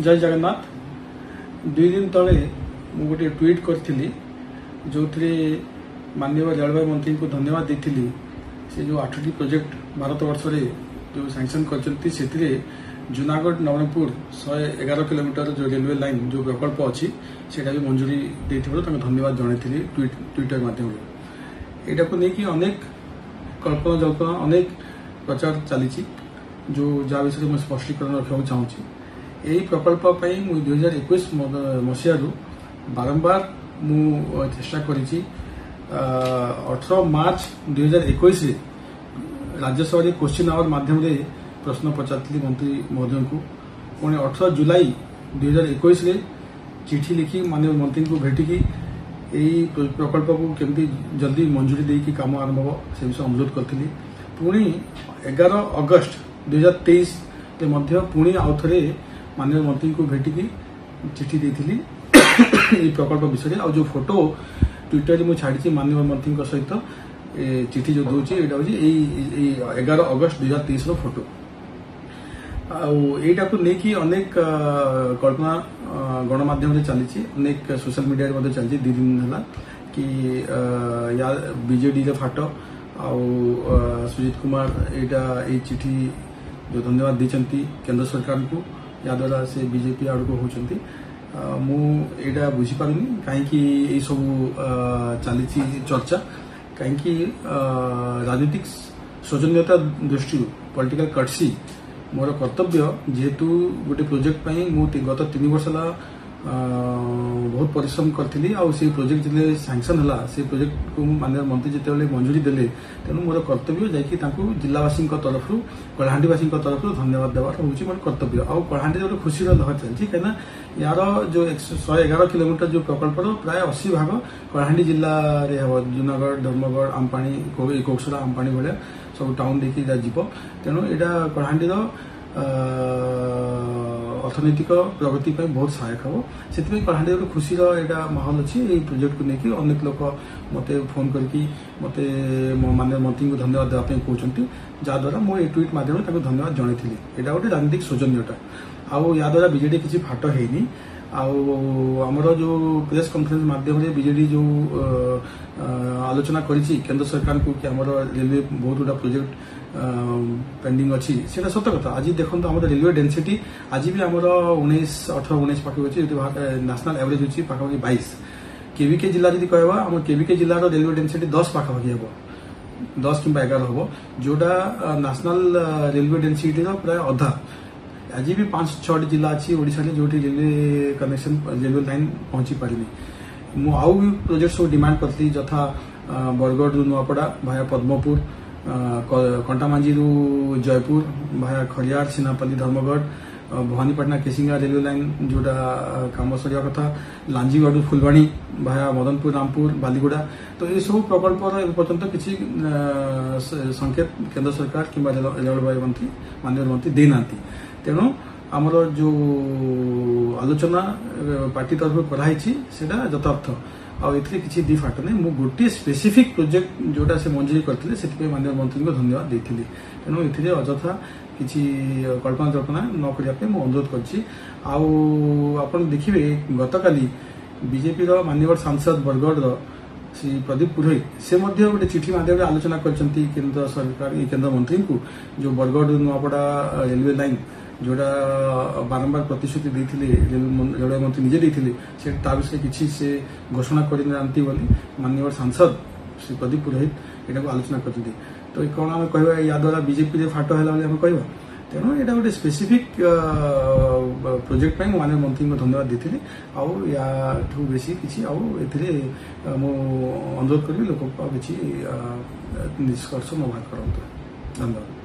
जय जगन्नाथ। 2 दिन तले मु गोटे ट्वीट करी जो माननीय रेलवे मंत्री को धन्यवाद देती। से जो 8टी प्रोजेक्ट भारत वर्ष में जो सैंक्शन करते जूनागढ़ नवरंगपुर 111 किलोमीटर जो रेलवे लाइन जो प्रकल्प अच्छी से भी मंजूरी देती धन्यवाद जनई ट्विटर माध्यम। यहाँ को लेकिन अनेक कल्पना जल्पना अनेक प्रचार चली जो जहाँ विषय में स्पष्टीकरण रखा चाहूँगी। यही प्रकल्प 2021 मसीह बारंबार मु चेष्टा करी 18 मार्च 2021 राज्यसभा क्वेश्चन आवर माध्यम प्रश्न पचारि मंत्री महोदय को। पुणी 18 जुलाई 2021 चिठी लिखी माननीय मंत्री को भेटिकी यही प्रकल्प को केमती जल्दी मंजूरी देकी काम आरंभ हो से विषय अनुरोध करी। पुणी 11 अगस्त 2023 पुणी आउ थे माननीय मंत्री को भेटिकी चिठी देती प्रकल्प विषय। आ जो फोटो ट्विटर में छाड़ी माननीय मंत्री सहित चिठी जो दूसरी यहाँ हूँ 11 अगस्त 2023 फोटो। आईटा को लेकिन अनेक कल्पना गणमाध्यम चली अनेक सोशल मीडिया चलती 2 दिन है कि या बीजेडी फाट आउ सुजीत कुमार यहाँ चिठी जो धन्यवाद देती केंद्र सरकार को या द्वारा से बीजेपी आड़ को होती। मुझा बुझीपारूनी कहीं सब चली चर्चा कहीं राजनीतिक सौजन्यता दृष्टि पॉलिटिकल कर्टसी मोर कर्तव्य जेहेतु गोटे प्रोजेक्ट गत 3 वर्ष बहुत परिश्रम करी से प्रोजेक्ट जो सैंक्शन है से प्रोजेक्ट को माननीय मंत्री जिते मंजूरी देले तेणु मोर कर्तव्य जाकि जिलावासी तरफ कलाहांडीवासी तरफ धन्यवाद देवार हूँ मोर कर्तव्य। आउ कलाहांडी जो खुशी लहर चलती कहीं यार जो 111 किलोमीटर जो प्रकल्प प्राय 80 भाग कलाहांडी जिले में हम जूनागढ़ धर्मगढ़ आमपाणी कोकसरा आमपाणी भाया सब टाउन देखिए जीव। तेणु यहाँ कलाहांडी अर्थनैतिक प्रगति पर बहुत सहायक हम से कलाहांडी खुशी यहाँ माहौल अच्छी ये प्रोजेक्ट को लेकिन अनेक लोग मत फोन करके मत माननीय मंत्री को धन्यवाद देवाई कहते जहाद्वारा मुझे ट्वीट माध्यम धन्यवाद जनई। यहाँ गोटे राजनीतिक सौजन्यता आउ या द्वारा बीजेडी किसी फाट है आमर जो प्रेस कॉन्फ्रेंस माध्यम बीजेडी जो आलोचना करी केंद्र सरकार को कि आमर रेलवे बहुत गुड़ा प्रोजेक्ट पेंडिंग अच्छी से सत कथा। आज देखो आम रेलवे डेनसीटी आज भी आमर 18-19 पाखी नेशनल एवरेज अच्छी पाखापाखि 22। केविके जिला जब कह आम केविके जिलार रेलवे डेनसीटी 10 पाखापाखि हम 10 कि 11 हम जोटा नेशनल रेलवे डेनसीटी प्राय अधा। आज भी 5-6 जिला अच्छी ओडिशा जो रेलवे कनेक्शन रेलवे लाइन पहुंची पारिनी। आउ भी प्रोजेक्ट सब डिमांड करती यथा बरगढ़ नुआपड़ा भाया पद्मपुर कंटामांजी जयपुर भाया खरियार सिनापल्ली धर्मगढ़ भवानीपाटना केसिंगा रेलवे लाइन जोटा काम सरिया कथा लांजीगढ़ फुलवाणी भाया मदनपुर रामपुर बालीगुड़ा। तो ये सब प्रकल्प पर्यंत किसी संकेत केंद्र सरकार कि रेलवे मंत्री माननीय मंत्री देना। तेणु आमर जो आलोचना पार्टी तरफ कराई यथार्थ आए किसी दी फाट नहीं। मु गोटे स्पेसिफिक प्रोजेक्ट जोटा से मंजूरी करते से माननीय मंत्री को धन्यवाद देती। तेणु ये अଯଥା किसी कल्पना जल्पना न करने अनुरोध कर देखिए गतकाली बीजेपी माननीय सांसद बरगढ़ श्री प्रदीप पुरोहित से गोटे चिठी माध्यम आलोचना कर केंद्र सरकार केंद्र मंत्री को जो बरगढ़ नुआपड़ा रेलवे लाइन जोड़ा बारंबार प्रतिश्रुति देते रेलवे मंत्री निजे देते से विषय किसी से घोषणा करना माननीय सांसद श्री प्रदीप पुरोहित यहाँ को आलोचना करते। तो कौन आम कह या द्वारा बीजेपी फाट है कह तेणु यहाँ गोटे स्पेसिफिक प्रोजेक्ट माननीय मंत्री को धन्यवाद देती आउ या बेसी किसी अनुरोध करी लोक किसी निष्कर्ष न बाहर करूँ। धन्यवाद।